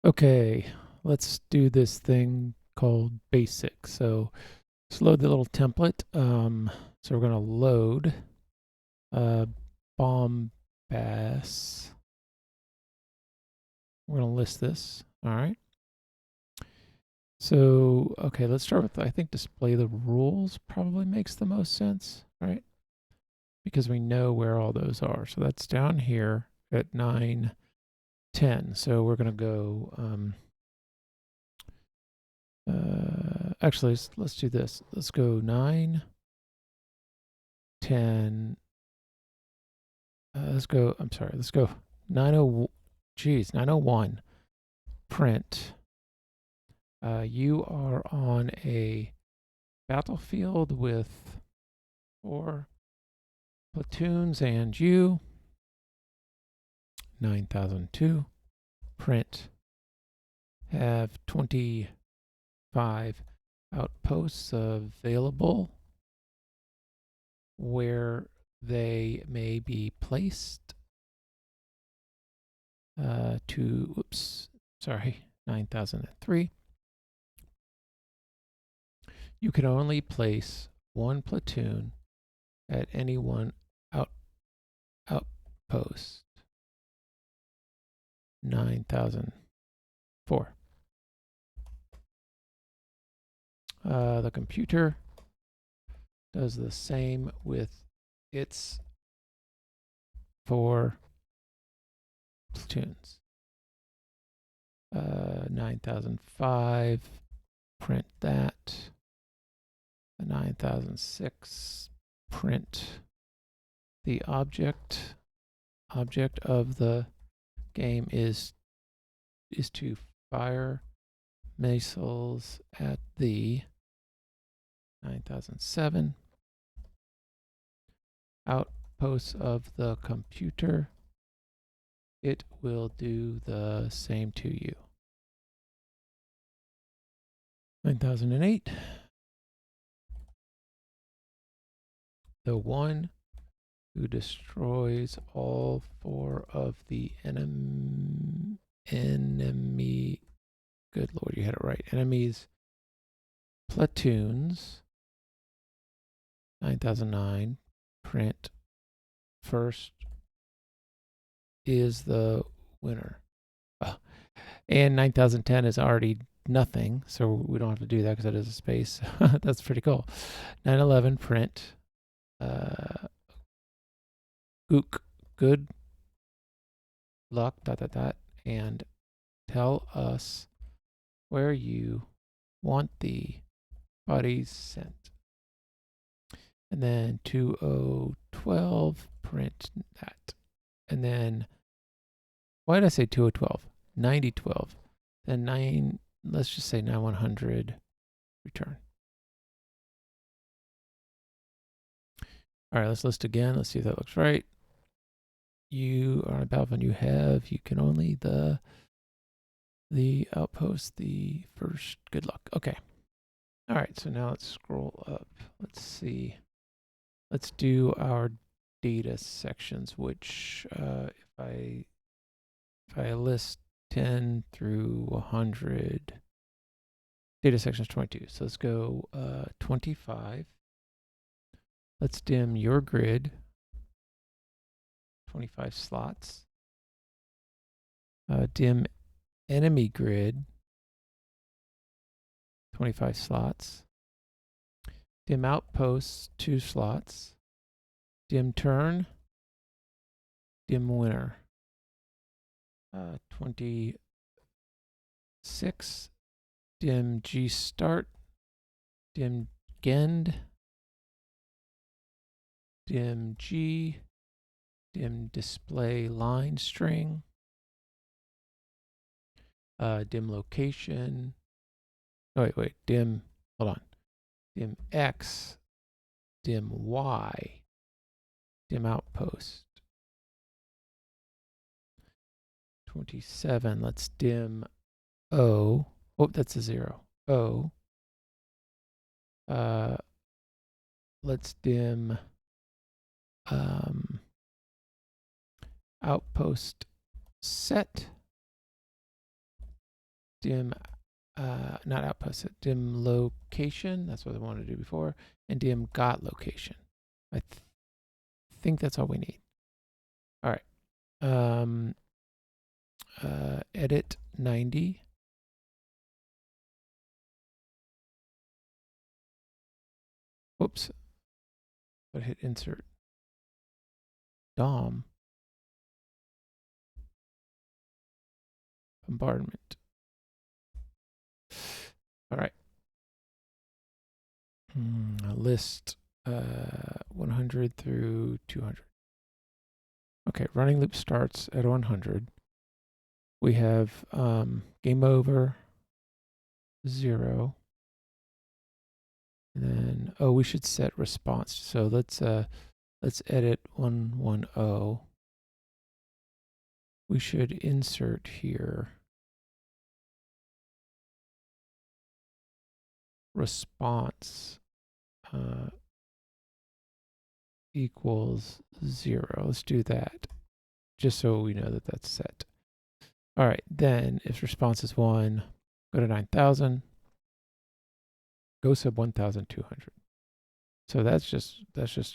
Okay, let's do this thing called B.A.S.I.C. So let's load the little template. So we're going to load Bombas. We're going to list this. All right. So, okay, let's start with, I think display the rules probably makes the most sense, right? Because we know where all those are. So that's down here at 9:10. So we're going to go, actually, let's do this. Let's go 9:10. Let's go. I'm sorry. Let's go 90. Geez, 9:01. Print. You are on a battlefield with 4 platoons and you. 9002. Print. Have 25 outposts available where they may be placed. Oops, sorry, 9003. You can only place 1 platoon at any one outpost. 9004. The computer does the same with its 4 platoons. 9005. Print that. 9006. Print the object. Object of the game is to fire missiles at the 9007 outposts of the computer. It will do the same to you. 9008. The one who destroys all 4 of the enemy. Good Lord, you had it right. Enemies platoons. 9009. Print first is the winner. And 9010 is already nothing, so we don't have to do that because that is a space. That's pretty cool. 911 print. Ook, good luck, ... and tell us where you want the bodies sent. And then 2012, print that. And then, why did I say 2012? 9012. Then let's just say 9100, return. All right, let's list again. Let's see if that looks right. You are on a battlefield. You can only the outpost, the first. Good luck. Okay. All right, so now let's scroll up. Let's see. Let's do our data sections, which if I list 10 through 100, data sections 22. So let's go 25. Let's dim your grid, 25 slots. Dim enemy grid, 25 slots. Dim outposts, 2 slots. Dim turn, dim winner. 26. Dim G start, dim Gend, dim G, dim display line string, dim location. Oh, wait, dim, hold on. Dim X, dim Y, dim outpost. 27, let's dim O. Oh, that's a 0. O. Let's dim outpost set. dim, not outpost, dim location. That's what I wanted to do before. And dim got location. I think that's all we need. All right. Edit 90. Whoops. But hit insert. DOM. Bombardment. All right. List 100 through 200. Okay, running loop starts at 100. We have game over 0. And then, oh, we should set response. So let's edit 110. We should insert here response equals 0. Let's do that just so we know that that's set. All right, then if response is 1, go to 9,000, go sub 1,200. So that's just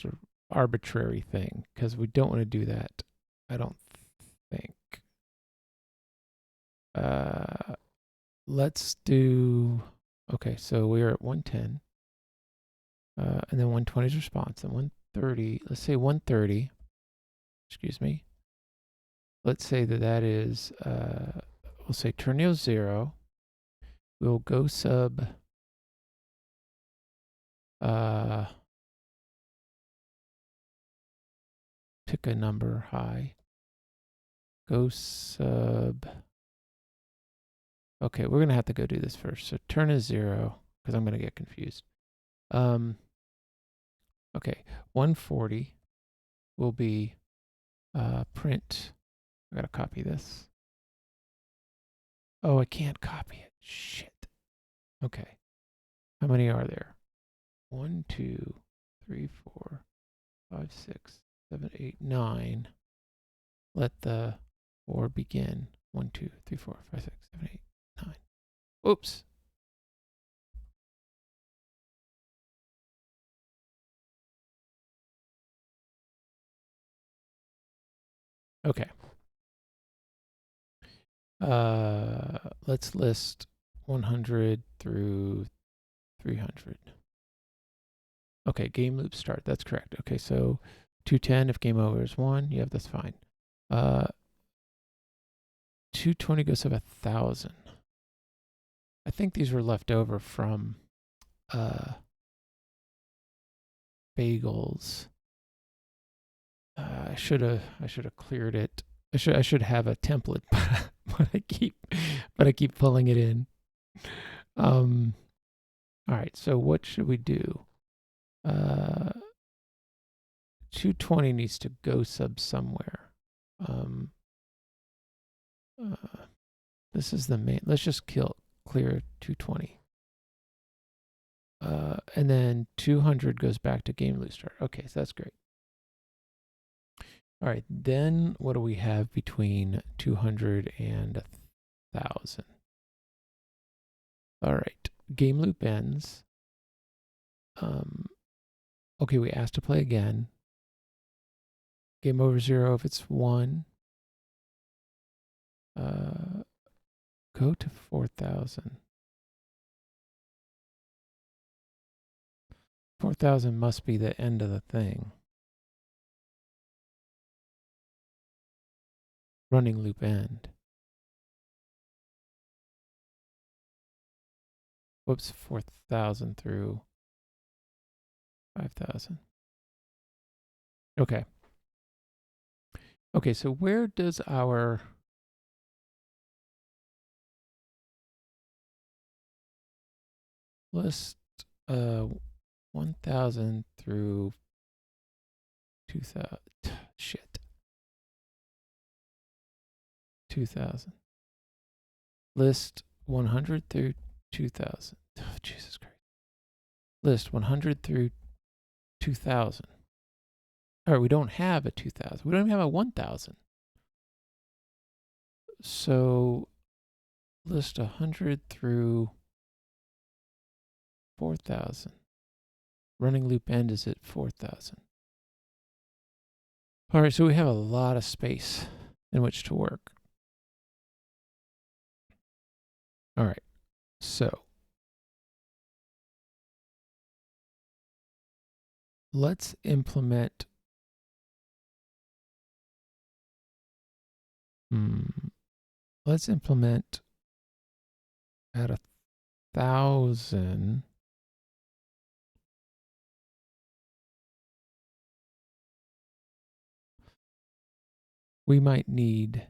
an arbitrary thing because we don't want to do that, I don't think. Let's do, okay, so we're at 110. And then 120 is response, and 130, let's say 130, excuse me. Let's say that is, we'll say Turnio 0. We'll go sub, pick a number high. Go sub, okay, we're going to have to go do this first. So turn is 0, because I'm going to get confused. Okay, 140 will be print. I got to copy this. Oh, I can't copy it. Shit. Okay. How many are there? 1, 2, 3, 4, 5, 6, 7, 8, 9. Let the 4 begin. 1, 2, 3, 4, 5, 6, 7, 8, 9. Oops. Okay. Let's list 100 through 300. Okay, game loop start. That's correct. Okay, so 210 if game over is 1. Yeah, that's fine. 220 goes to 1,000. I think these were left over from bagels. I should have cleared it. I should have a template, but I keep pulling it in. All right, so what should we do? 220 needs to go sub somewhere. This is the main. Let's just clear 220. And then 200 goes back to game loop start. Okay, so that's great. All right, then what do we have between 200 and 1,000? All right, game loop ends. Okay, we asked to play again. Game over 0 if it's 1. Go to 4,000. 4,000 must be the end of the thing. Running loop end. Whoops, 4,000 through 5,000. Okay. Okay, so where does our list 1,000 through 2,000? Shit. 2,000. List 100 through 2,000. Oh, Jesus Christ. List 100 through 2,000. All right, we don't have a 2,000. We don't even have a 1,000. So list 100 through 4,000. Running loop end is at 4,000. All right, so we have a lot of space in which to work. All right, so let's implement at 1,000. We might need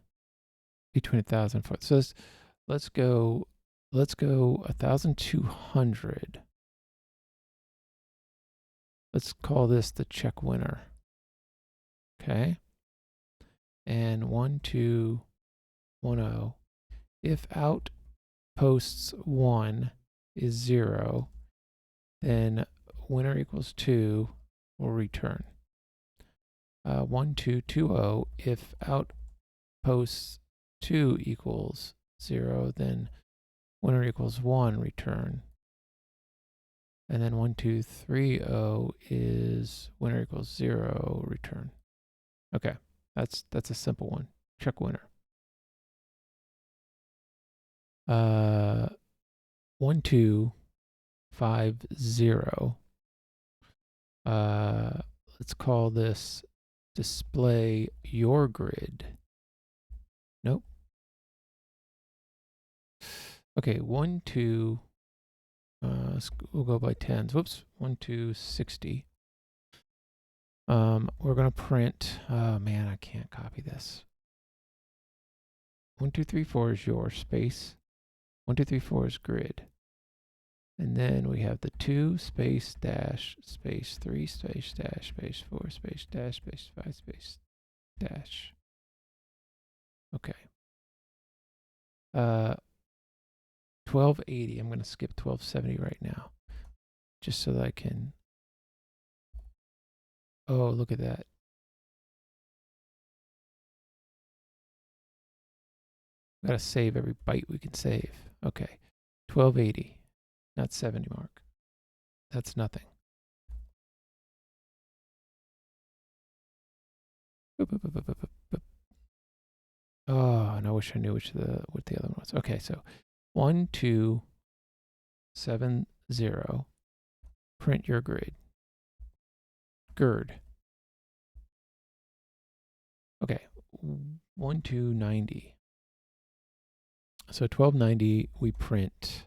between 1,000 and 4,000. So let's go 1,200. Let's call this the check winner. Okay. And 1210. If outposts 1 is 0, then winner equals 2 will return. 1220. If outposts 2 equals 0, then winner equals 1 return. And then 1230 is winner equals 0 return. Okay, that's a simple one. Check winner. 1250. Let's call this display your grid. Nope. Okay, 12. We'll go by tens. Whoops, 1260. We're gonna print. Oh man, I can't copy this. 1234 is your space. 1234 is grid. And then we have the 2 space dash space 3 space dash space 4 space dash space 5 space dash. Okay. 1280. I'm going to skip 1270 right now, just so that I can. Oh, look at that. We gotta save every byte we can save. Okay. 1280, not 70 mark. That's nothing. Boop, boop, boop, boop, boop, boop. Oh, and I wish I knew what the other one was. Okay, so 1270. Print your grid. Gird. Okay, 1290. So 1290, we print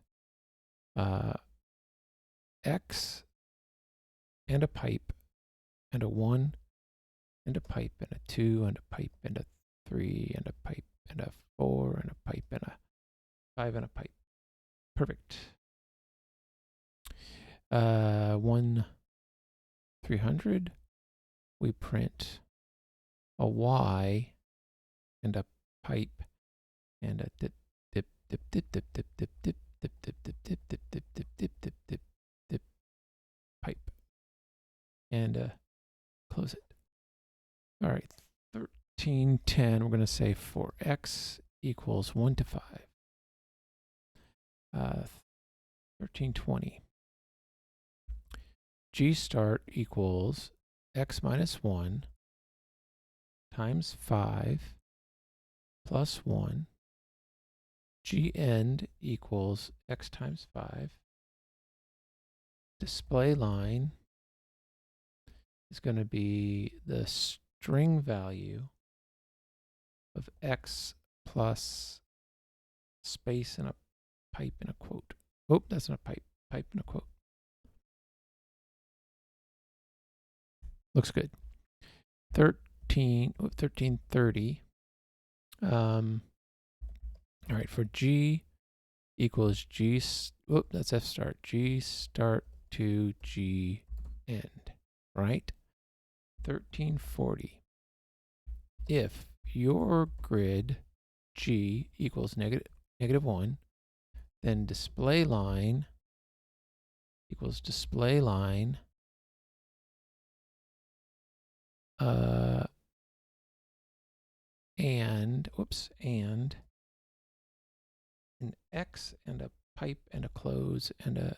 X and a pipe and a 1 and a pipe and a 2 and a pipe and a 3 and a pipe and a 4 and a pipe and a 5 and a pipe. Perfect. 1300, we print a Y and a pipe and a dip dip dip dip dip dip dip dip dip dip dip dip dip dip dip dip dip dip dip pipe and close it. All right, 1310. We're going to say for X equals 1 to 5. 1320. G start equals X minus 1 times 5 plus 1. G end equals X times 5. Display line is going to be the string value of X plus space and a pipe and a quote. Oh, that's not a pipe. Pipe and a quote. Looks good. 1330. All right, for G equals G, that's F start. G start to G end, right? 1340. If your grid G equals negative 1, then display line equals display line and an X and a pipe and a close and a,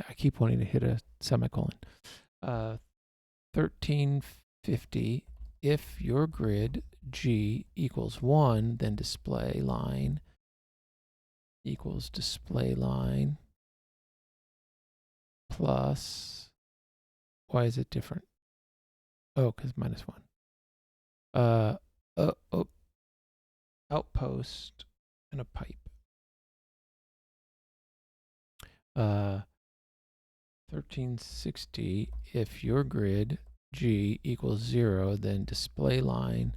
I keep wanting to hit a semicolon. 1350, if your grid G equals 1, then display line equals display line plus, why is it different? Oh, because -1. Outpost and a pipe. 1360, if your grid G equals 0, then display line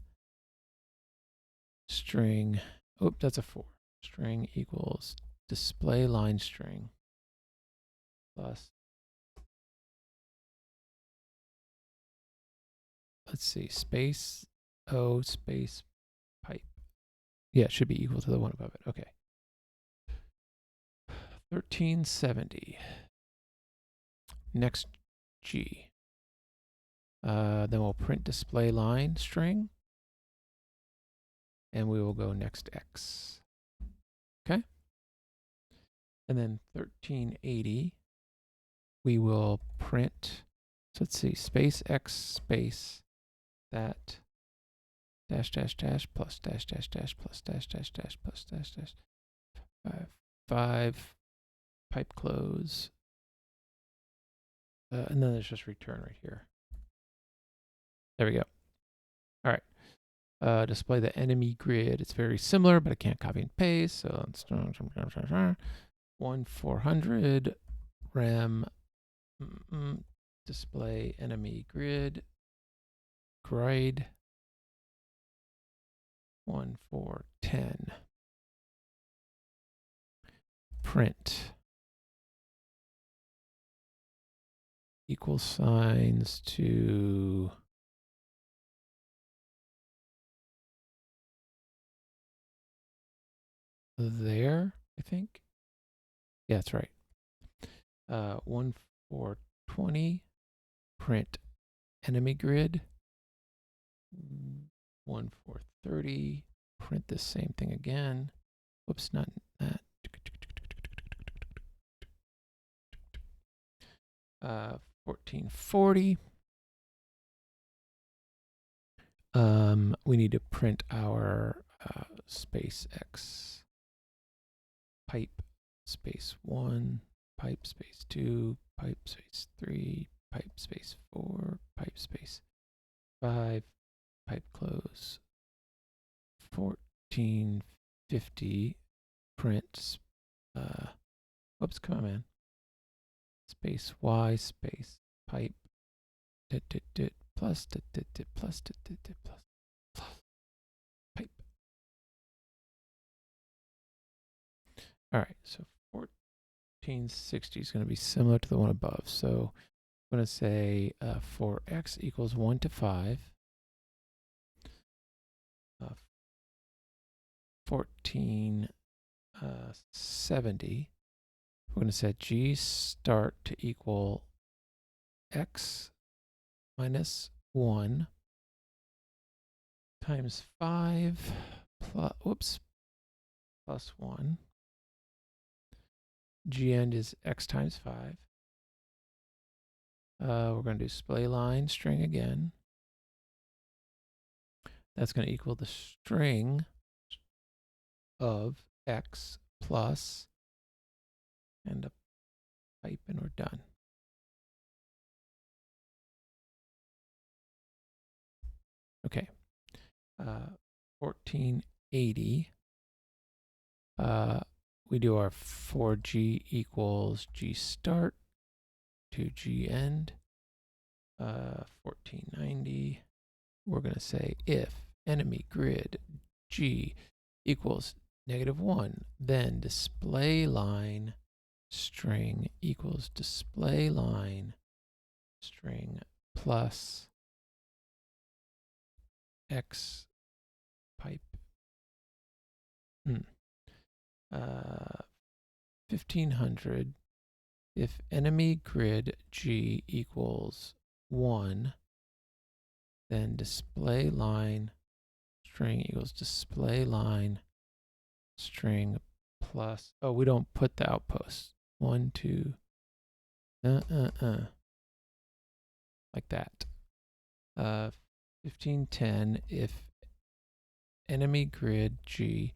string, oh, that's a 4. String equals display line string plus, let's see, space O space pipe. Yeah, it should be equal to the one above it. Okay. 1370. Next G. Then we'll print display line string. And we will go next X. Okay. And then 1380, we will print, so let's see, space X space that dash dash dash plus dash dash dash plus dash dash dash plus dash dash 5 pipe close, and then there's just return right here. There we go. All right. Display the enemy grid. It's very similar, but I can't copy and paste. So let's 1400 rem display enemy grid grade 1410 print equal signs to there, I think. Yeah, that's right. 1420 print enemy grid 1430 print the same thing again. Whoops, not that. 1440. We need to print our space X pipe space 1, pipe space 2, pipe space 3, pipe space 4, pipe space 5, pipe close. 1450 print, whoops, come on, man. Space Y space pipe plus plus pipe. All right, so 1460 is going to be similar to the one above. So I'm going to say for X equals 1 to 5, 1470, we're going to set G start to equal X minus 1 times 5 plus, whoops, plus 1. G end is X times 5. We're going to do display line string again. That's going to equal the string of X plus and a pipe, and we're done. Okay. 1480. We do our 4G equals G start to G end. 1490. We're going to say if enemy grid G equals -1, then display line string equals display line string plus X pipe. 1500, if enemy grid G equals 1, then display line string equals display line string plus, oh, we don't put the outposts. 1, 2, like that. 1510, if enemy grid G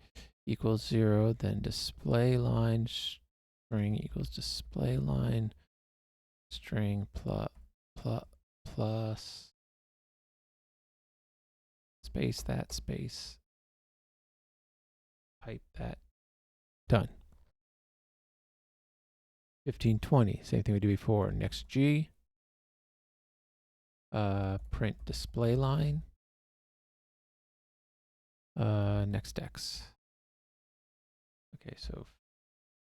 equals 0, then display line string equals display line string plus space that space pipe that. Done. 1520, same thing we did before. Next G, print display line, next X. Okay, so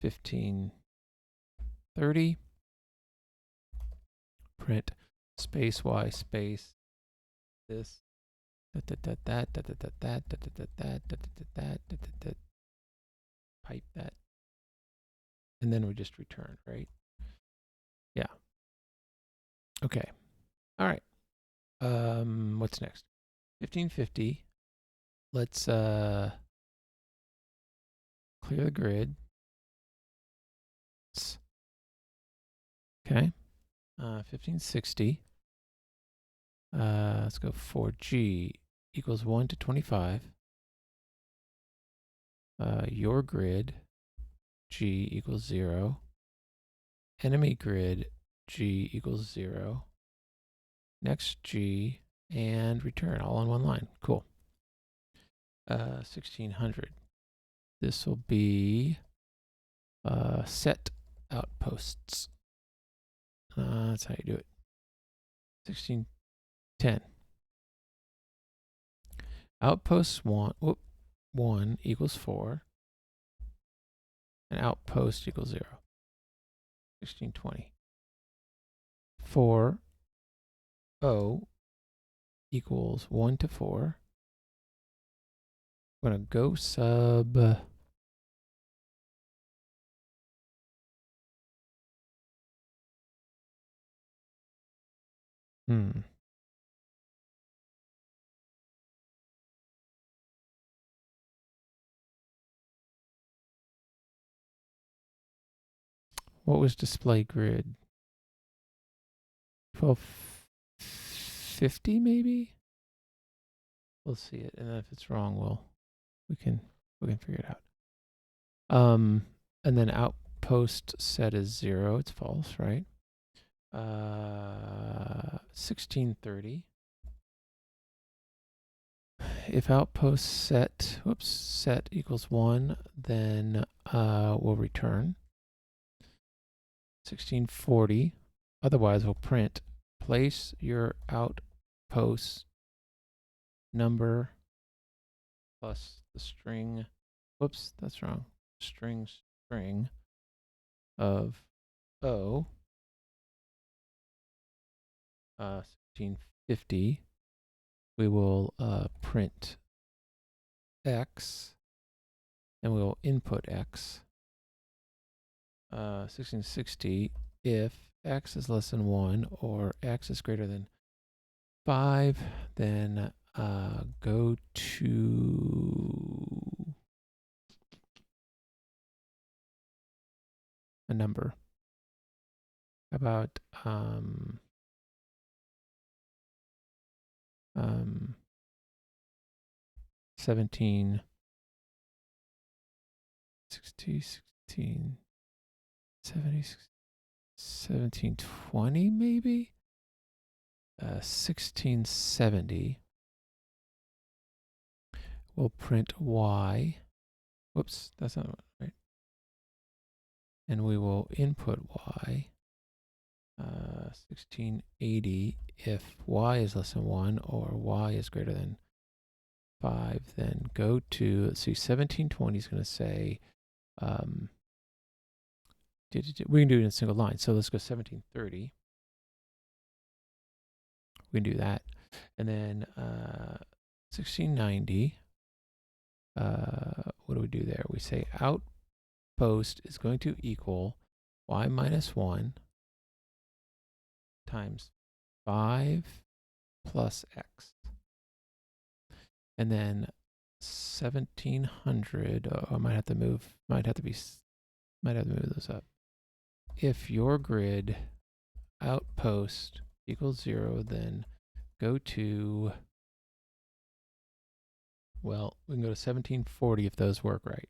1530, print space Y space this, pipe that, and then we just return, right? Yeah. Okay. All right. What's next? 1550. Let's clear the grid. Okay. 1560. Let's go for G equals 1 to 25. Your grid G equals 0. Enemy grid G equals 0. Next G and return all on one line. Cool. 1600. This will be set outposts. That's how you do it. 1610. Outpost 1 equals 4. And outpost equals 0. 1620. 4 O equals 1 to 4. I'm going to go sub what was display grid? 1250 maybe? We'll see it, and then if it's wrong, we can figure it out. And then outpost set is 0. It's false, right? 1630. If outpost set equals 1, then we'll return. 1640. Otherwise, we'll print place your outpost number plus the string. Whoops, that's wrong. String of O. 1650. We will print X, and we will input X. 1660, if X is less than 1 or X is greater than 5, then go to a number. How about 17, 60, 16, 70, 1720 maybe? 1670. We'll print Y. Whoops, that's not right. And we will input Y. 1680. If Y is less than 1 or Y is greater than 5, then go to, let's see, 1720 is going to say, we can do it in a single line. So let's go 1730. We can do that. And then 1690, what do we do there? We say outpost is going to equal Y minus 1 times 5 plus X. And then 1700. Oh, I might have to move. Might have to move those up. If your grid outpost equals 0, then go to, well, we can go to 1740 if those work right.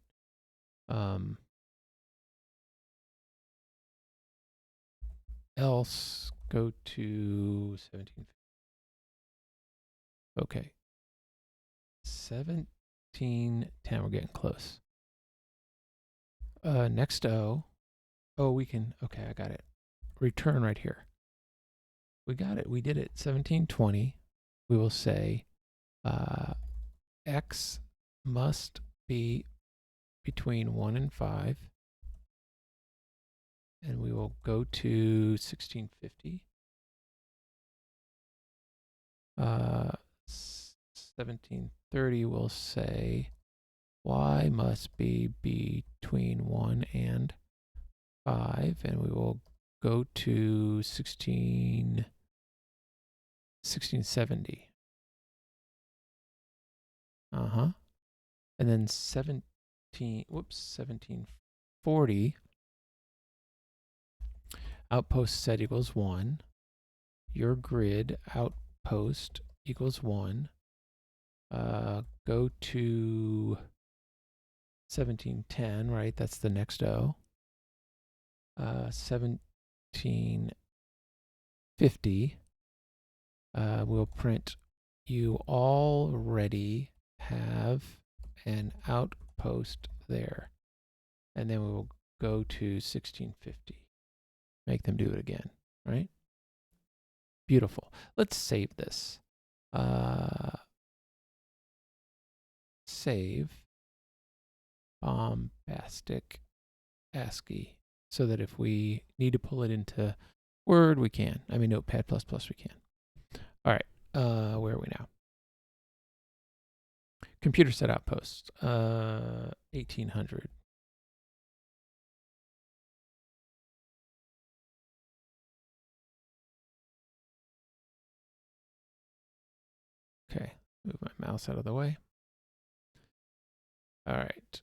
Else go to 1750. Okay. 1710, we're getting close. Next O. Oh, we can, okay, I got it. Return right here. We got it. We did it. 1720. We will say X must be between 1 and 5. And we will go to 1650. 1730 will say Y must be between 1 and 5. And we will go to 1670. And then 1740. Outpost set equals 1. Your grid outpost equals 1. Go to 1710, right? That's the next O. 1750. We'll print you already have an outpost there. And then we will go to 1650. Make them do it again, right? Beautiful. Let's save this. Save Bombastic ASCII so that if we need to pull it into Word, we can. I mean, Notepad++, we can. All right. Where are we now? Computer set outpost. 1800. Okay. Move my mouse out of the way. All right.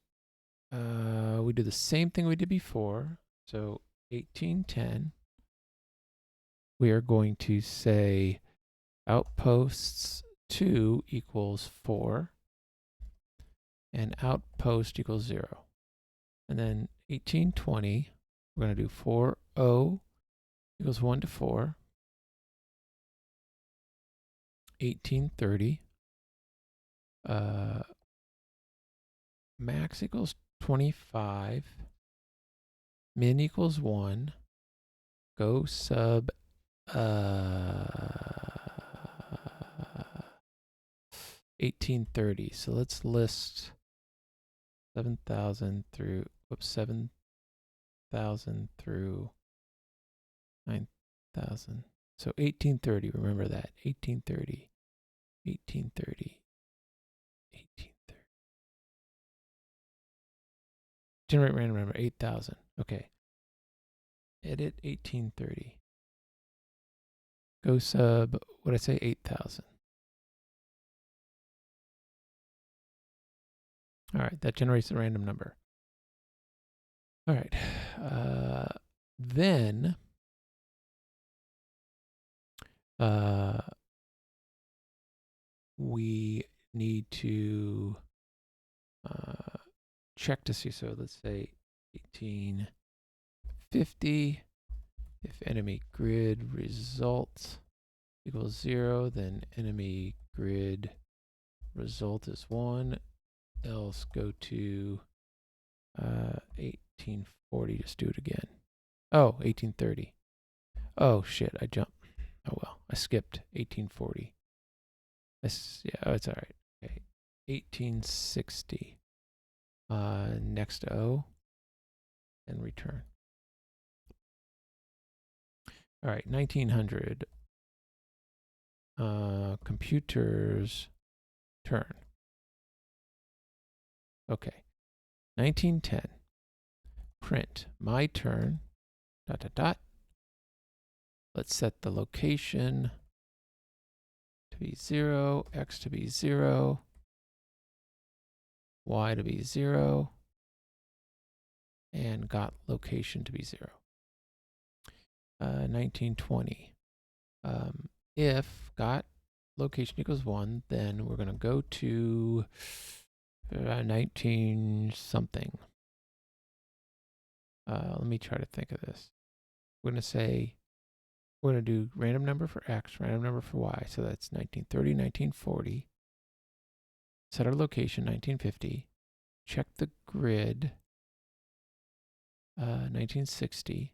We do the same thing we did before. So 1810. We are going to say outposts 2 equals 4 and outpost equals 0. And then 1820, we're going to do 4O equals 1 to 4. 1830, max equals 25, min equals 1, go sub 1830. So let's list 7,000 through, 7,000 through 9,000. So 1830, remember that. 1830, 1830, 1830. Generate random number, 8,000. Okay. Edit 1830. Go sub, what'd I say, 8,000. All right, that generates a random number. All right. Then we need to check to see. So let's say 1850. If enemy grid result equals 0, then enemy grid result is 1. Else go to 1840. Just do it again. Oh, 1830. Oh, shit. I jumped. Oh, well. I skipped 1840. Yeah, oh, it's all right. Okay. 1860. Next O. And return. All right. 1900. Computers turn. Okay. 1910. Print my turn. ... Let's set the location to be 0, X to be 0. y to be 0, and got location to be 0. 1920. If got location equals 1, then we're going to go to 19 something. Let me try to think of this. We're going to say, we're going to do random number for x, random number for y. So that's 1930, 1940. Set our location, 1950. Check the grid, 1960.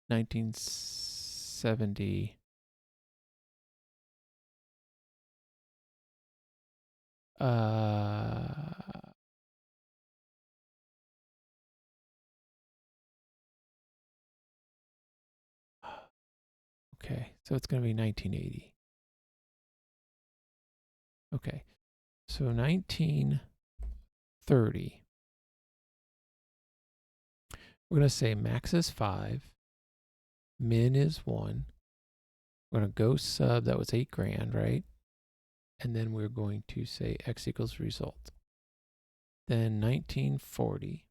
1970. Okay, so it's going to be 1980. Okay, so 1930. We're going to say max is 5, min is 1. We're going to go sub, that was 8 grand, right? And then we're going to say x equals result. Then 1940.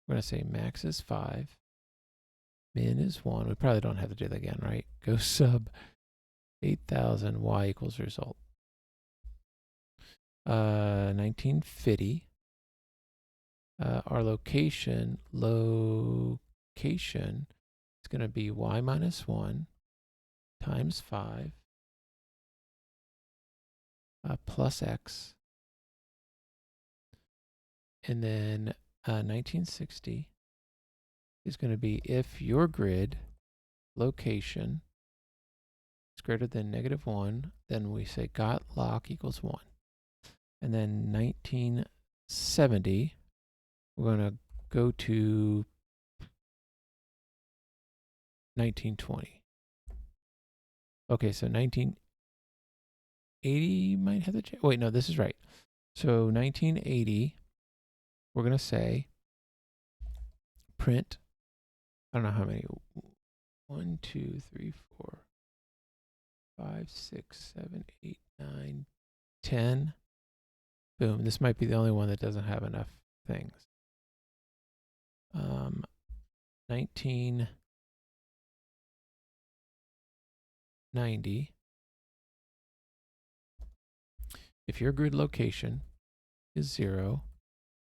We're going to say max is 5, min is 1. We probably don't have to do that again, right? Go sub 8,000, y equals result. 1950. Our location is going to be y minus 1 times 5 plus x. And then 1960 is going to be if your grid location is greater than -1, then we say got lock equals 1. And then 1970, we're going to go to 1920. Okay, so 1980 might have the change. Wait, no, this is right. So 1980, we're going to say print, I don't know how many, 1, 2, 3, 4, 5, 6, 7, 8, 9, 10. Boom, this might be the only one that doesn't have enough things. 1990. If your grid location is 0,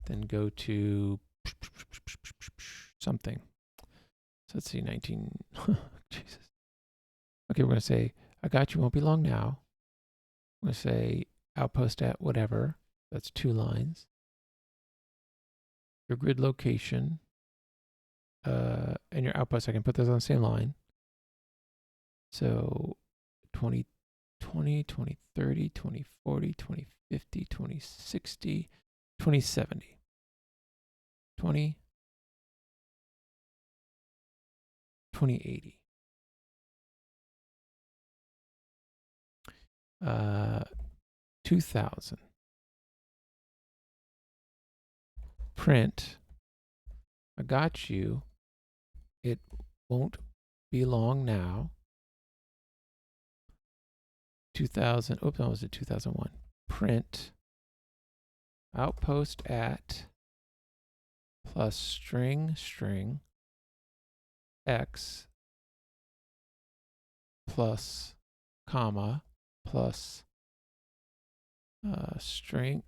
then go to something. So let's see, 19. Jesus. Okay, we're going to say, I got you, won't be long now. I'm going to say outpost at whatever. That's 2 lines. Your grid location and your outpost, I can put those on the same line. So 2020, 2030, 2040, 2050, 2060, 2070. 2080. 2000. Print, I got you, it won't be long now. 2000, oops, that was a 2001. Print, outpost at plus string x plus comma plus string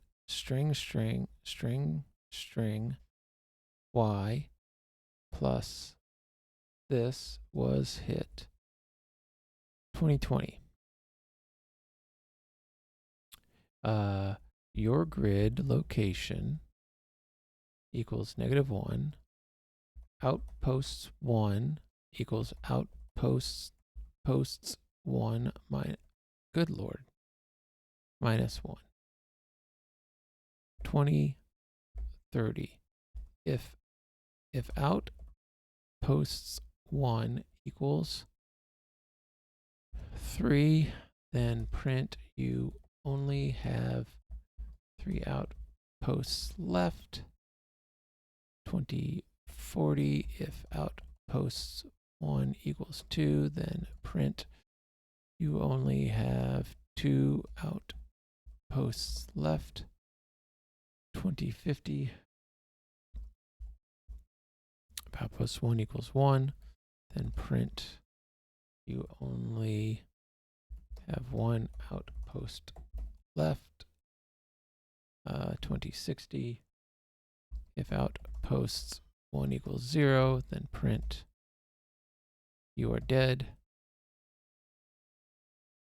y plus this was hit 2020. Your grid location equals -1. Outposts 1 equals outposts posts 1 minus, good Lord, -1. 2030. If outposts 1 equals 3, then print you only have 3 outposts left. 2040, if outposts 1 equals 2, then print you only have 2 outposts left, 2050. If outpost 1 equals 1, then print you only have one outpost left, 2060. If outposts 1 equals 0, then print you are dead.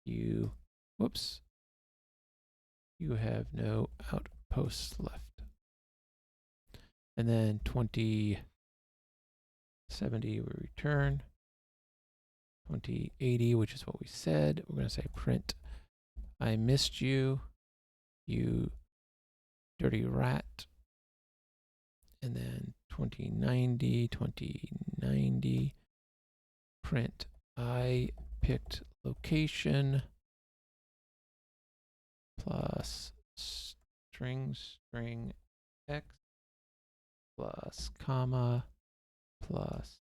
You have no outposts left. And then 2070 we return. 2080, which is what we said. We're going to say print I missed you, you dirty rat. And then 2090, print I picked location plus string x plus comma plus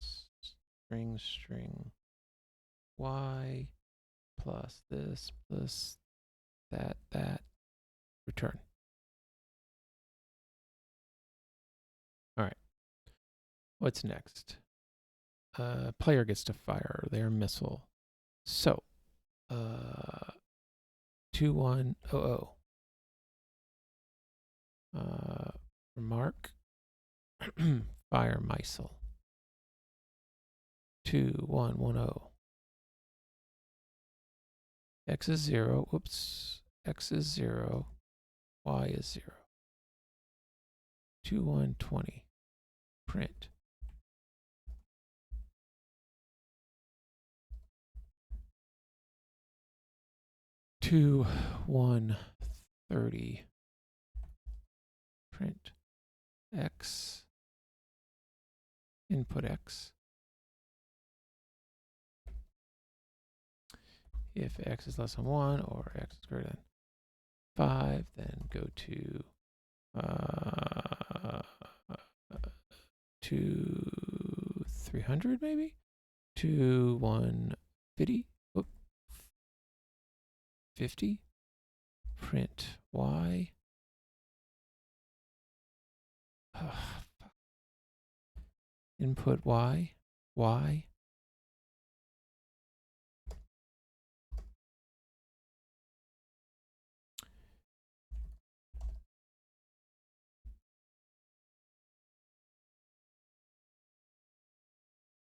string y plus this plus that return. All right. What's next? Player gets to fire their missile. So, 2100. Remark. Fire missile. 2110. X is 0. Whoops. X is 0. Y is 0. 2120. Print. To 130. Print X. Input X. If X is less than 1 or X is greater than 5, then go to 300 maybe? To 150. 50. Print Y. Input Y. Y.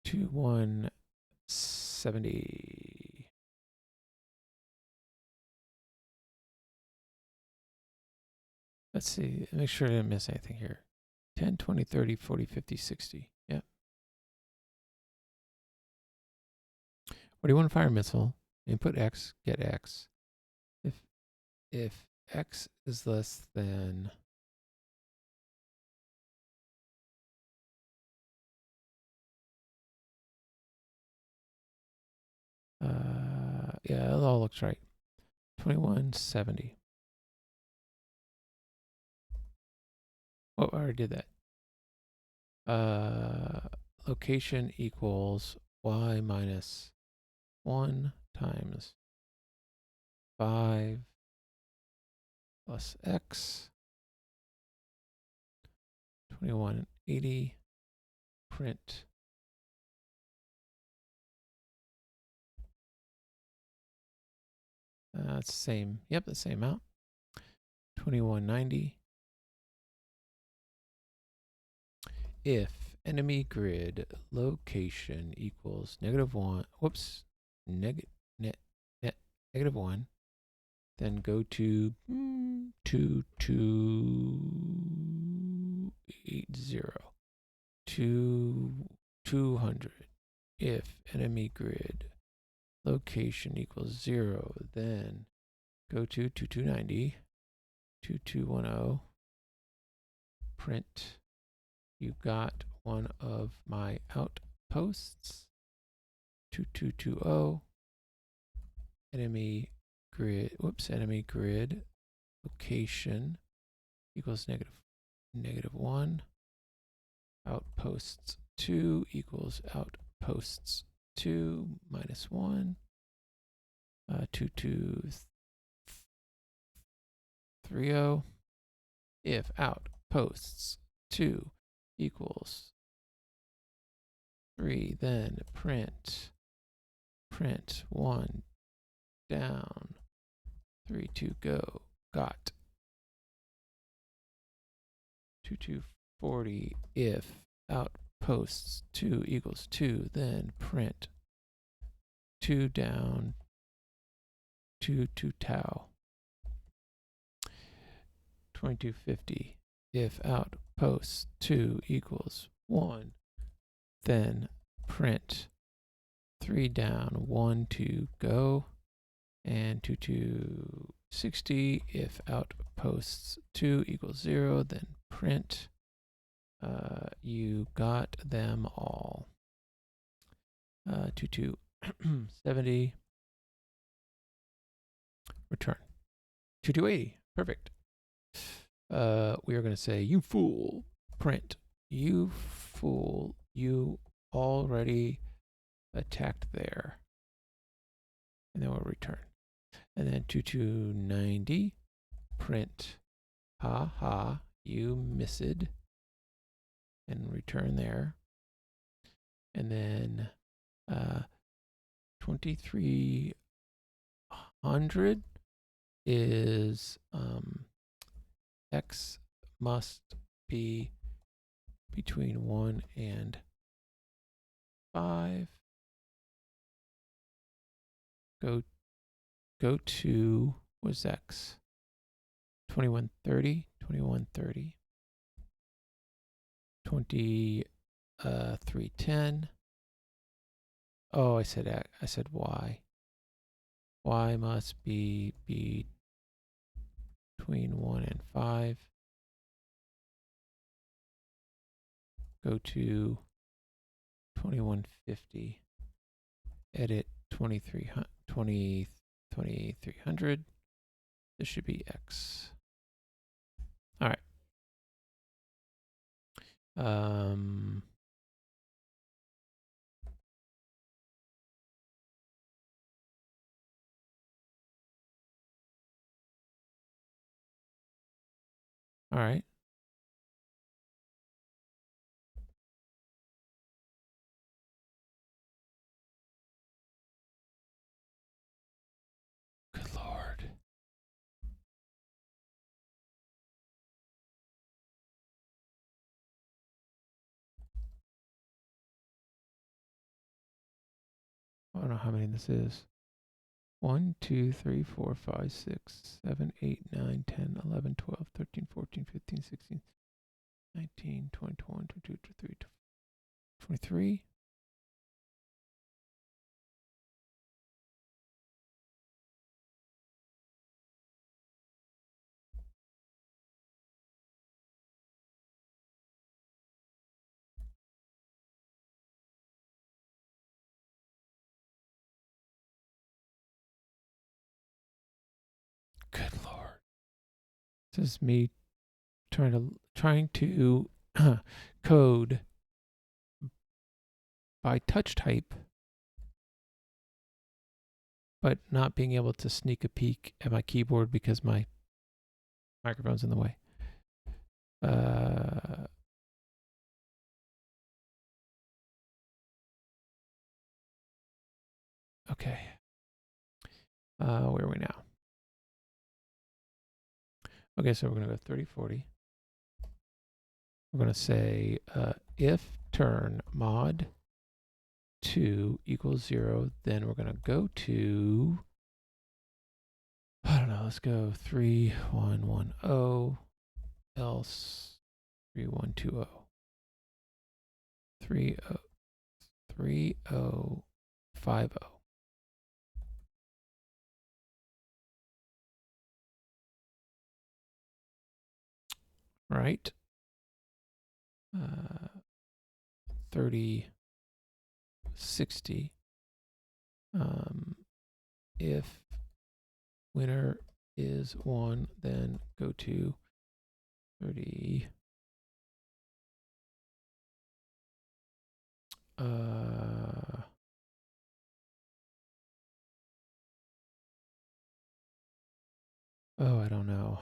To 170. Let's see, make sure I didn't miss anything here. 10, 20, 30, 40, 50, 60. Yeah. What do you want to fire missile? Input X, get X. If X is less than yeah, it all looks right. 2170. Oh, I already did that. Location equals Y minus 1 times 5 plus X. 2180. Print. It's the same. Yep, the same amount. 2190. If enemy grid location equals -1, whoops, negative 1, then go to 2280 to 200. If enemy grid location equals 0, then go to 2290, 2210, print you got one of my outposts, 2220, enemy grid location equals -1, outposts 2 equals outposts 2 minus 1, 30. If outposts 2 equals 3, then print 1 down, 3 2 go, got. 2240. If outposts 2 equals 2, then print 2 down, 2 2 tau. 2250. If outposts 2 equals 1, then print 3 down, 1 2 go, and 2260. If outposts 2 equals 0, then print you got them all. 2270. Return. 2280. Perfect. We are going to say, you fool, print, you fool, you already attacked there. And then we'll return. And then 2290, print, ha ha, you missed, and return there. And then 2300 is x must be between 1 and 5. Go to, what's x? 2130, 2130. 2310. Oh, I said y. Y must be between 1 and 5. Go to 2150. Edit 2300. This should be x. All right. All right. Good Lord. I don't know how many this is. 1, 2, 3, 4, 5, 6, 7, 8, 9, 10, 11, 12, 13, 14, 15, 16, 19, 20, 21, 22, 23, 23. Good Lord. This is me trying to code by touch type, but not being able to sneak a peek at my keyboard because my microphone's in the way. Okay. Where are we now? Okay, so we're going to go 30, 40. We're going to say if turn mod 2 equals 0, then we're going to go to, I don't know, let's go 3110, else 3120. 3050. Right. 3060. If winner is 1, then go to 30. Oh, I don't know.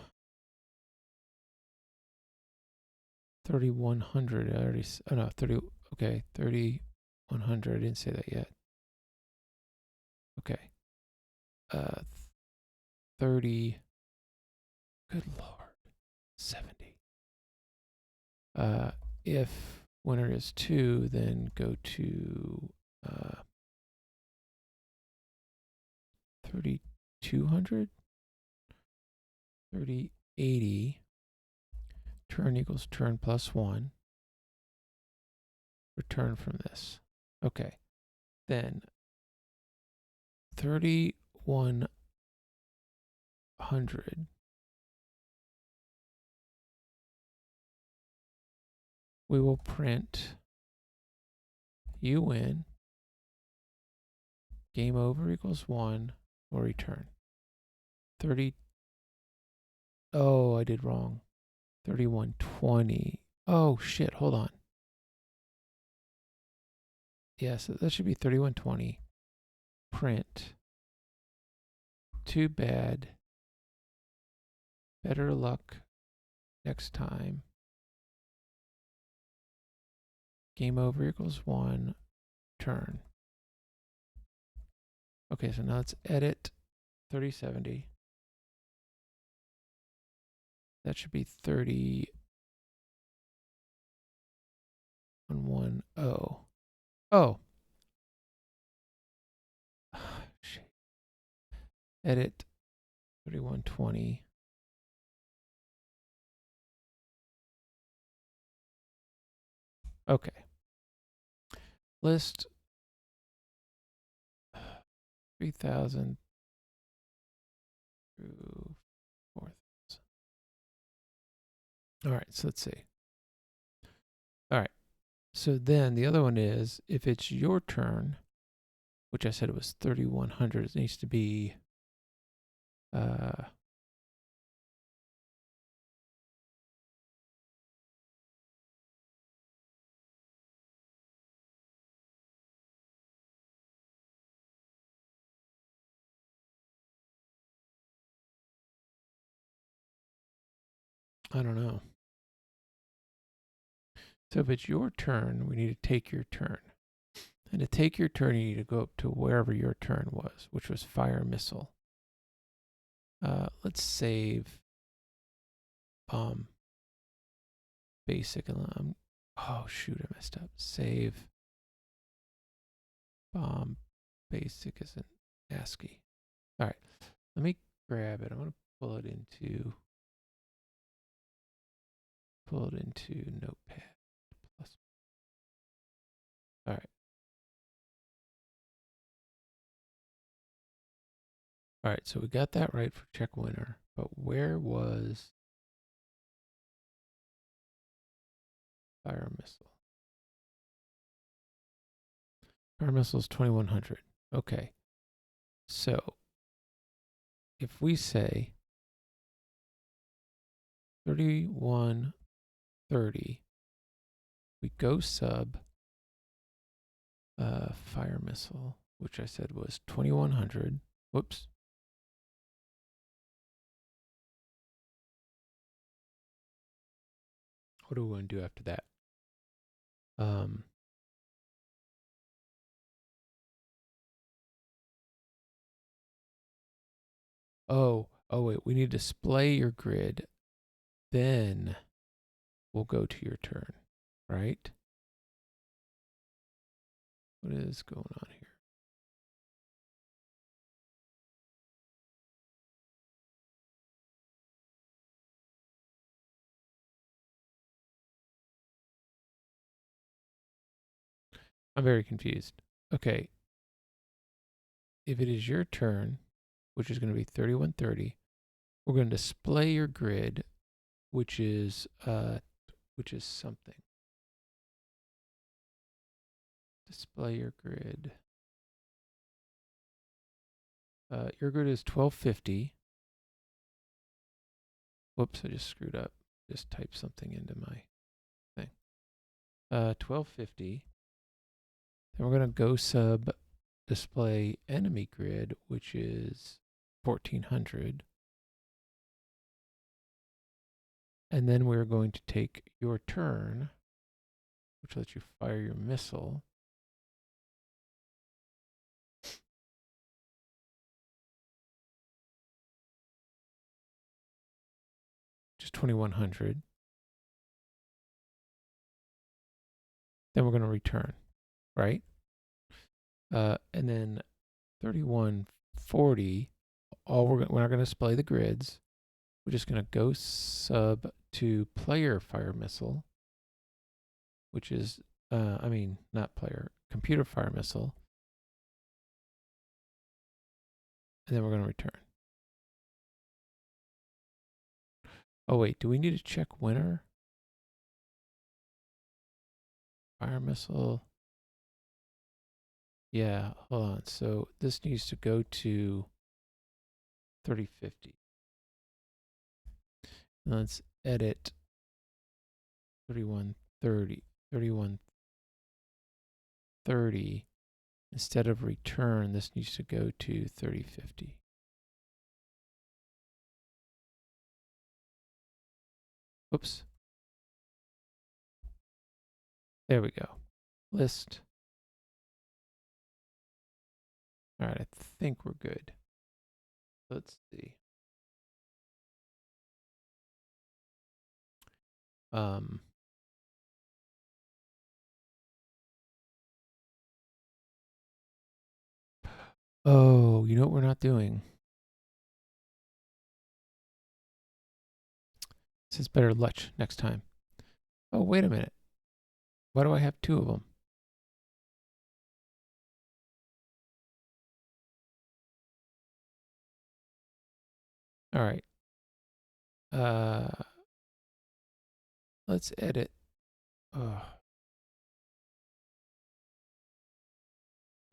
3100. I already, oh no, 30, okay, 3100. I didn't say that yet. Okay. 30, good Lord, 70. If winner is 2, then go to 3200, 3080, turn equals turn plus 1, return from this. Okay, then 3100, we will print you win, game over equals 1, or return. 30, oh, I did wrong. 3120. Oh shit, hold on. Yes, that should be 3120. Print. Too bad. Better luck next time. Game over equals 1. Turn. Okay, so now let's edit 3070. That should be 3110. Oh. Shit. Edit 3120. Okay. List 3000 through 4000. All right, so let's see. All right. So then the other one is if it's your turn, which I said it was 3100, it needs to be I don't know. So if it's your turn, we need to take your turn. And to take your turn, you need to go up to wherever your turn was, which was fire missile. Let's save basic. Oh shoot, I messed up. Save basic as an ASCII. All right, let me grab it. I'm gonna pull it into Notepad plus. All right. All right, so we got that right for check winner, but where was fire missile? Fire missile is 2100. Okay, so if we say 3130, we go sub fire missile, which I said was 2100. Whoops. What do we want to do after that? Oh wait, we need to display your grid. Then we'll go to your turn, right? What is going on here? I'm very confused. Okay. If it is your turn, which is going to be 3130, we're going to display your grid, which is something. Display your grid. Your grid is 1250. Whoops, I just screwed up. Just typed something into my thing. 1250. Then we're going to go sub display enemy grid, which is 1400. And then we're going to take your turn, which lets you fire your missile. Which is 2100. Then we're going to return, right? And then 3140, we're not going to display the grids. We're just going to go sub to player fire missile, which is, not player, computer fire missile. And then we're going to return. Oh, wait, do we need to check winner? Fire missile. Yeah, hold on. So this needs to go to 3050. Let's edit 3130. 3130. Instead of return, this needs to go to 3050. Oops. There we go. List. All right, I think we're good. Let's see. Oh, you know what we're not doing? This is better luck next time. Oh, wait a minute. Why do I have two of them? All right. Let's edit.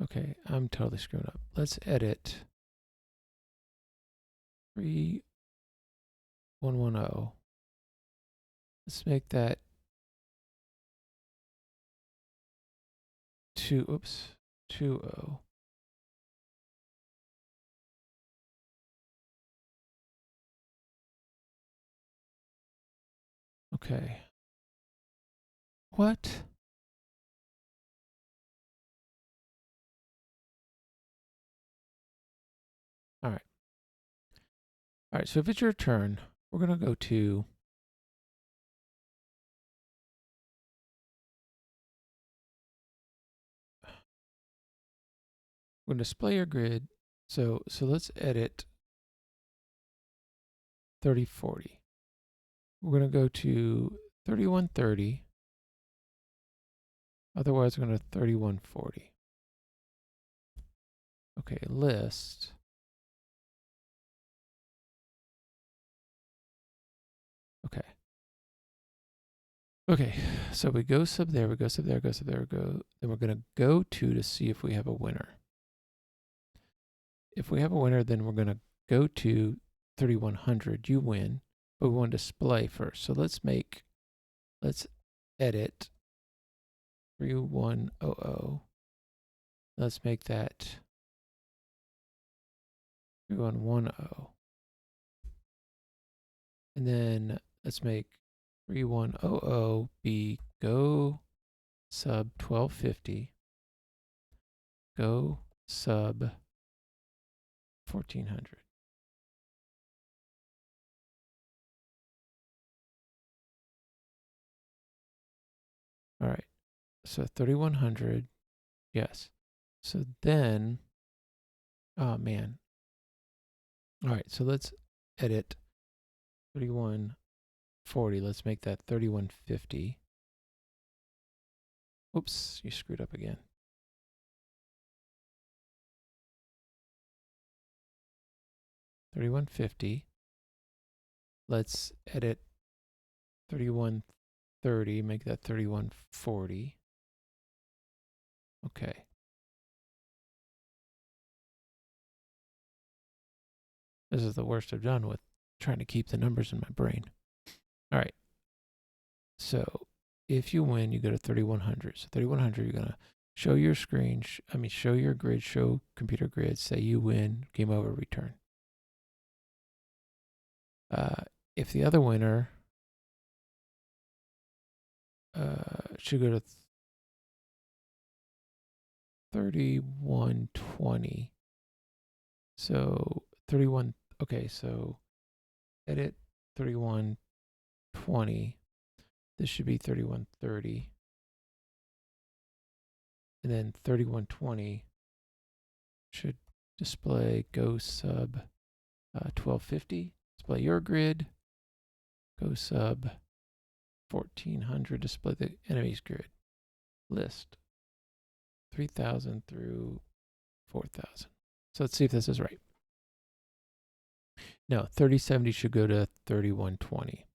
Okay, I'm totally screwing up. Let's edit 3110. Let's make that 20. Okay. What? All right. All right, so if it's your turn, we're going to go to we're going to display your grid. So let's edit 3040. We're going to go to 3130. Otherwise, we're going to 3140. Okay, list. Okay. Okay, so we go sub there, we go sub there, go sub there, go. Then we're going to go to see if we have a winner. If we have a winner, then we're going to go to 3100. You win, but we want to display first. So let's edit 3100. Let's make that 3110. And then let's make 3100 be go sub 1250. Go sub 1400. All right. So 3100. Yes. So then, oh man. All right. So let's edit 3140. Let's make that 3150. Oops, you screwed up again. $31.50. Let's edit 3130, make that 3140. Okay. This is the worst I've done with trying to keep the numbers in my brain. All right. So if you win, you go to 3100. So 3100, you're going to show your screen, show your grid, show computer grid, say you win, game over, return. If the other winner it should go to 3120. So 31, okay, so edit 3120. This should be 3130. And then 3120 should display go sub 1250. Display your grid. Go sub 1400. Display the enemy's grid. List 3000 through 4000. So let's see if this is right. No, 3070 should go to 3120.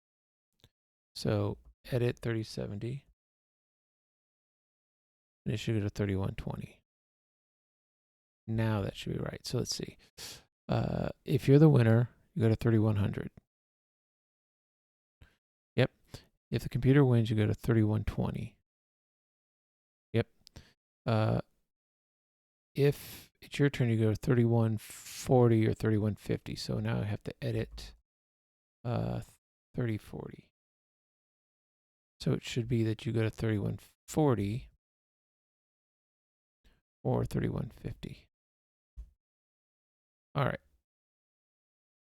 So edit 3070. And it should go to 3120. Now that should be right. So let's see. If you're the winner, you go to 3100. Yep. If the computer wins, you go to 3120. Yep. If it's your turn, you go to 3140 or 3150. So now I have to edit 3040. So it should be that you go to 3140 or 3150. All right.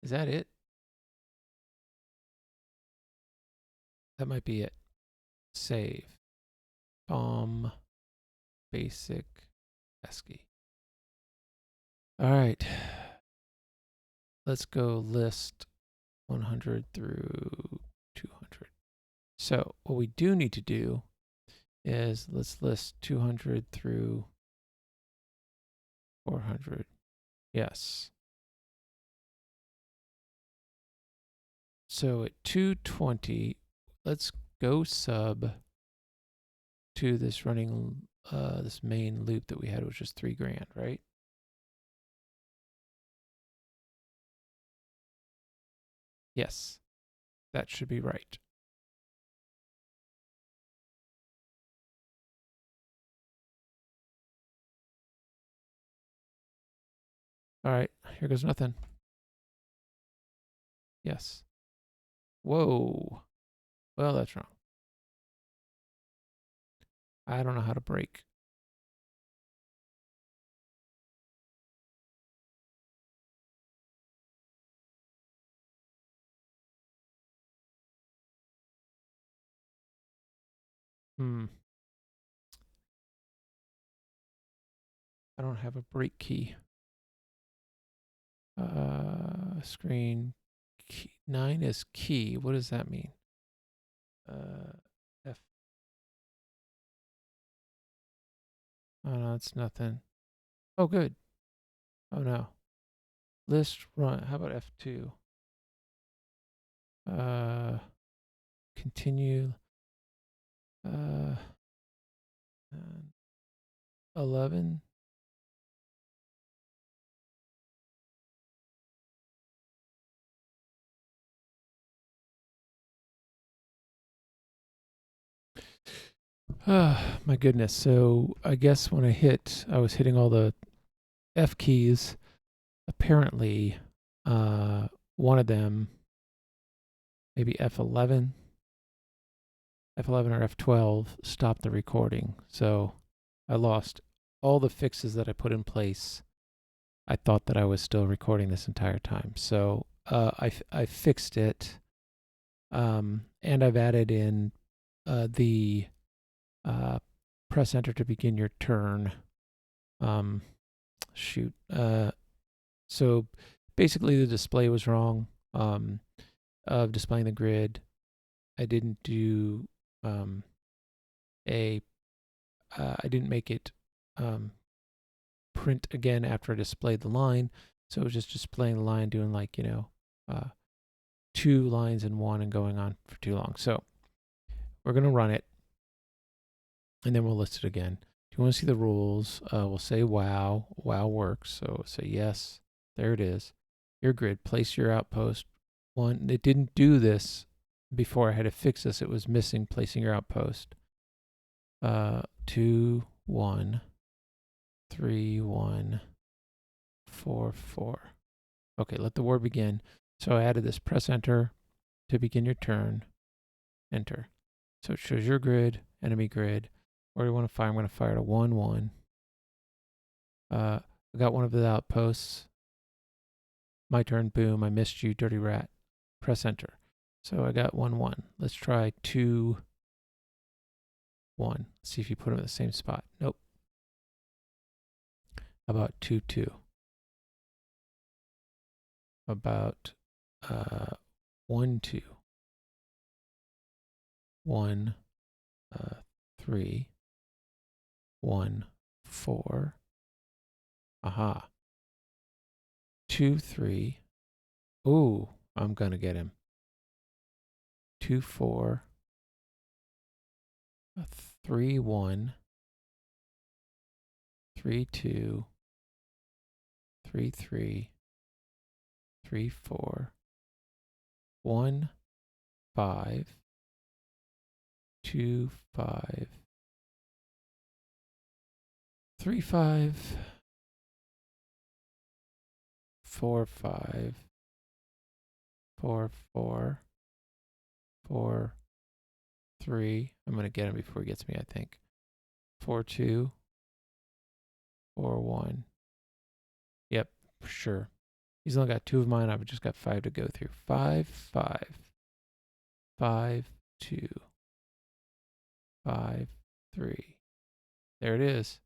Is that it? That might be it. Save. B.A.S.I.C. All right. Let's go list 100 through 200. So what we do need to do is let's list 200 through 400. Yes. So at 220, let's go sub to this running, this main loop that we had, which was $3,000, right? Yes, that should be right. All right, here goes nothing. Yes. Whoa. Well, that's wrong. I don't know how to break. I don't have a break key. Screen key. 9 is key. What does that mean? F. Oh no, it's nothing. Oh, good. Oh no. List run. How about F2? Continue. 11. My goodness. So I guess when I was hitting all the F keys. Apparently, one of them, maybe F11 or F12, stopped the recording. So I lost all the fixes that I put in place. I thought that I was still recording this entire time. So I fixed it, and I've added in the press enter to begin your turn. Shoot. So basically the display was wrong of displaying the grid. I didn't do I didn't make it print again after I displayed the line. So it was just displaying the line, doing like, 2 lines in one and going on for too long. So we're going to run it and then we'll list it again. Do you want to see the rules? We'll say wow. Wow works. So say yes. There it is. Your grid. Place your outpost. One. It didn't do this before I had to fix this. It was missing placing your outpost. 2, 1, 3, 1, 4, 4. Okay, let the war begin. So I added this press enter to begin your turn. Enter. So it shows your grid, enemy grid. Where do you want to fire? I'm going to fire to 1, 1. I got one of the outposts. My turn, boom, I missed you, dirty rat. Press enter. So I got 1, 1. Let's try 2, 1. See if you put them in the same spot. Nope. How about 2, 2? About 1, 2. 1, 3. 1, 4. Aha. 2, 3. Ooh, I'm going to get him. 2, 4. 3, 1. 3, 2. 3, 3. 3, 4. 1, 5. 2, 5. 3, 5. 4, 5. 4, 4. 4, 3. I'm going to get him before he gets me, I think. 4, 2. 4, 1. Yep, for sure. He's only got 2 of mine. I've just got 5 to go through. 5, 5. 5, 2. 5, 3. There it is.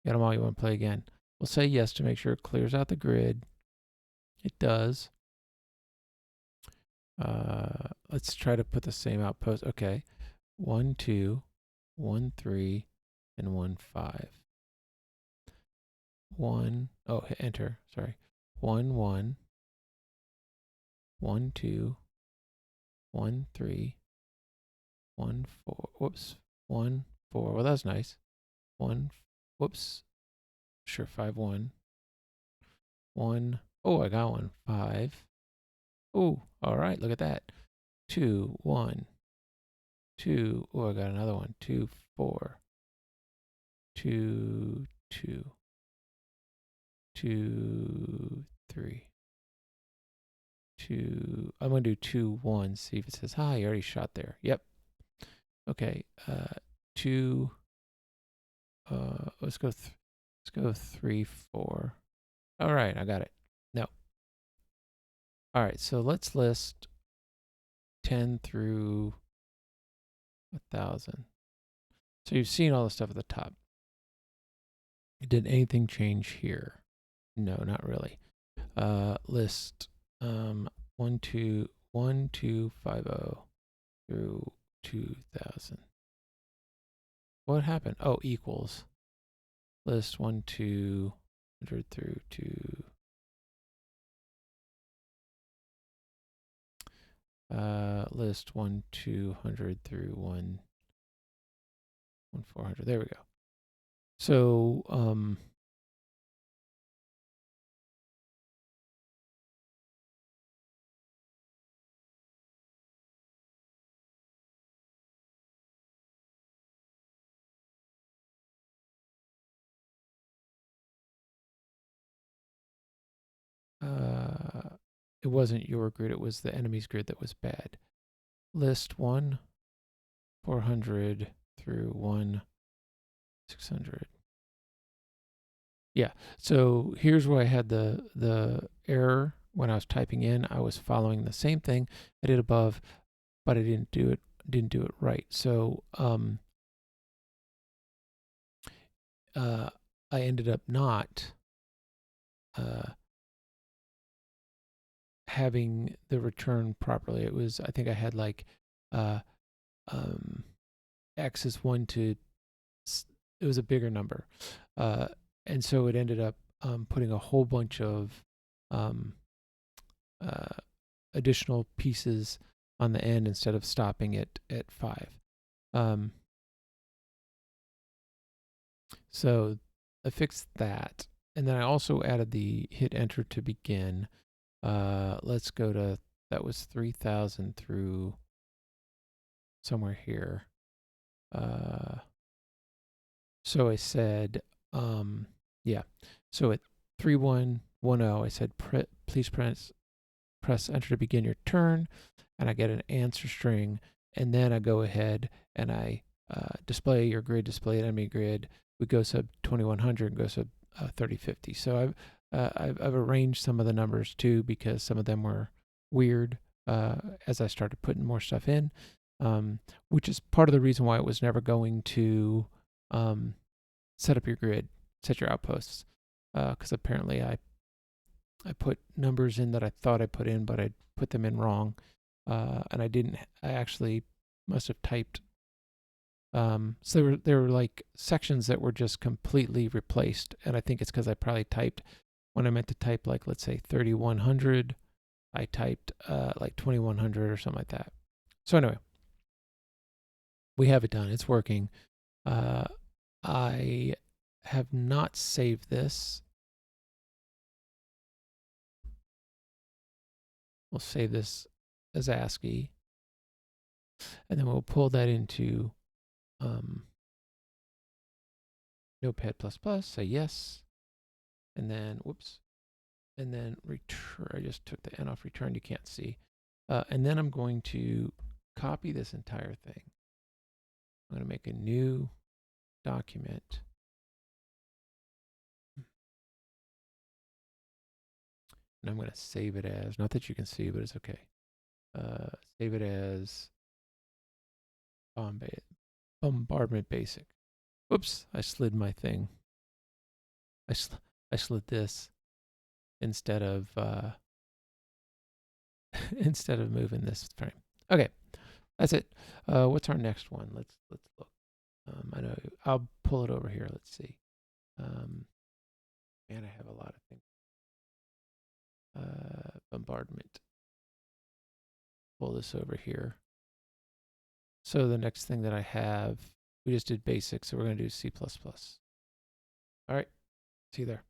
Got them all. You want to play again? We'll say yes to make sure it clears out the grid. It does. Let's try to put the same outpost. Okay. 1, 2, 1, 3, and 1, 5. 1, oh, hit enter. Sorry. 1, 1, 1, 2, 1, 3, 1, 4. Whoops. 1, 4. Well, that's nice. 1, whoops. Sure, 5, 1. 1. Oh, I got one. 5. Oh, all right. Look at that. 2, 1. 2. Oh, I got another one. 2, 4. 2, 2. 2, 3. 2. I'm going to do 2, 1. See if it says, hi, you already shot there. Yep. Okay. 2. Let's go 3, 4. All right. I got it. No. All right. So let's list 10 through 1,000. So you've seen all the stuff at the top. Did anything change here? No, not really. List 1, 2, 1, 2, 5, 0 through 2,000. What happened? Oh, equals. List 1, 200 through 2. List 1, 200 through 1, 400. There we go. So, it wasn't your grid, it was the enemy's grid that was bad. List 1, 400 through 1, 600. Yeah, so here's where I had the error when I was typing in. I was following the same thing I did above, but I didn't do it right. So I ended up not having the return properly. It was, I think I had like X is 1 to, it was a bigger number. And so it ended up putting a whole bunch of additional pieces on the end instead of stopping it at 5. So I fixed that. And then I also added the hit enter to begin. Let's go to, that was 3,000 through somewhere here. So I said, yeah. So at 3110, I said, please press enter to begin your turn. And I get an answer string and then I go ahead and I display your grid, display enemy grid. We go sub 2100 and go sub 3050. So I've arranged some of the numbers too because some of them were weird as I started putting more stuff in, which is part of the reason why it was never going to set up your grid, set your outposts, because apparently I put numbers in that I thought I put in, but I put them in wrong, and I didn't. I actually must have typed. So there were like sections that were just completely replaced, and I think it's because I probably typed when I meant to type like let's say 3100, I typed like 2100 or something like that. So anyway, we have it done. It's working. I have not saved this. We'll save this as ASCII, and then we'll pull that into Notepad++, say yes, and then, whoops, and then return. I just took the N off return, you can't see. And then I'm going to copy this entire thing. I'm going to make a new document. And I'm going to save it as, not that you can see, but it's okay. Save it as Bombardment Basic. Whoops, I slid my thing. I slid this instead of instead of moving this frame. Okay, that's it. What's our next one? Let's look. I know I'll pull it over here. Let's see. Man, I have a lot of things. Bombardment. Pull this over here. So the next thing that I have, we just did basic, so we're going to do C++. All right, see you there.